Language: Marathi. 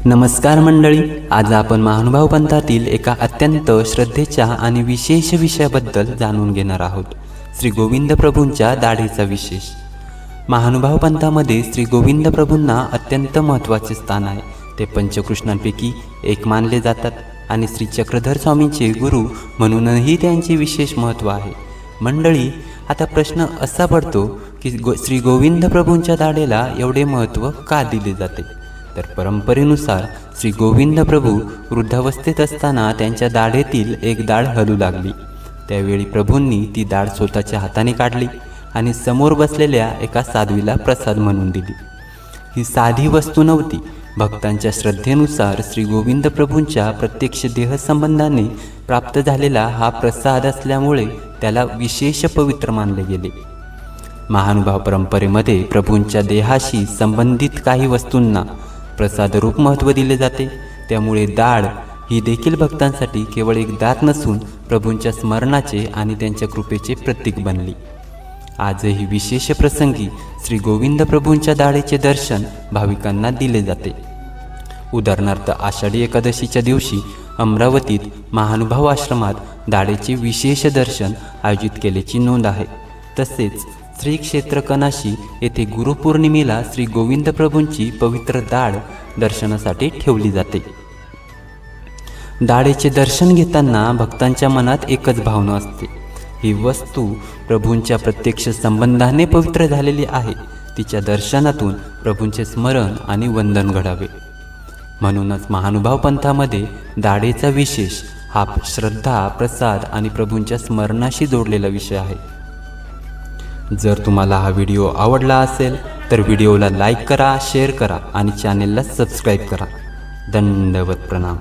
नमस्कार मंडळी, आज आपण महानुभाव पंथातील एका अत्यंत श्रद्धेच्या आणि विशेष विषयाबद्दल जाणून घेणार आहोत. श्री गोविंद प्रभूंच्या दाढेचा विशेष. महानुभाव पंथामध्ये श्री गोविंद प्रभूंना अत्यंत महत्त्वाचे स्थान आहे. ते पंचकृष्णांपैकी एक मानले जातात आणि श्री चक्रधर स्वामींचे गुरु म्हणूनही त्यांचे विशेष महत्त्व आहे. मंडळी, आता प्रश्न असा पडतो की श्री गोविंद प्रभूंच्या दाढेला एवढे महत्त्व का दिले जाते? तर परंपरेनुसार श्री गोविंद प्रभू वृद्धावस्थेत असताना त्यांच्या दाढेतील एक दाढ हलू लागली. त्यावेळी प्रभूंनी ती दाढ स्वतःच्या हाताने काढली आणि समोर बसलेल्या एका साध्वीला प्रसाद म्हणून दिली. ही साधी वस्तू नव्हती. भक्तांच्या श्रद्धेनुसार श्री गोविंद प्रभूंच्या प्रत्यक्ष देहसंबंधाने प्राप्त झालेला हा प्रसाद असल्यामुळे त्याला विशेष पवित्र मानले गेले. महानुभाव परंपरेमध्ये प्रभूंच्या देहाशी संबंधित काही वस्तूंना प्रसादरूप महत्त्व दिले जाते. त्यामुळे दाढ ही देखील भक्तांसाठी केवळ एक दात नसून प्रभूंच्या स्मरणाचे आणि त्यांच्या कृपेचे प्रतीक बनली. आजही विशेष प्रसंगी श्री गोविंद प्रभूंच्या दाढेचे दर्शन भाविकांना दिले जाते. उदाहरणार्थ, आषाढी एकादशीच्या दिवशी अमरावतीत महानुभाव आश्रमात दाढेचे विशेष दर्शन आयोजित केल्याची नोंद आहे. तसेच श्री क्षेत्र कनाशी येथे गुरुपौर्णिमेला श्री गोविंद प्रभूंची पवित्र दाढ दर्शनासाठी ठेवली जाते. दाढेचे दर्शन घेताना भक्तांच्या मनात एकच भावना असते. ही वस्तू प्रभूंच्या प्रत्यक्ष संबंधाने पवित्र झालेली आहे. तिच्या दर्शनातून प्रभूंचे स्मरण आणि वंदन घडावे. म्हणूनच महानुभाव पंथामध्ये दाढेचा विशेष हा श्रद्धा, प्रसाद आणि प्रभूंच्या स्मरणाशी जोडलेला विषय आहे. जर तुम्हाला हा व्हिडिओ आवडला असेल तर व्हिडिओला लाईक करा, शेअर करा आणि चॅनेलला सबस्क्राईब करा. दंडवत प्रणाम.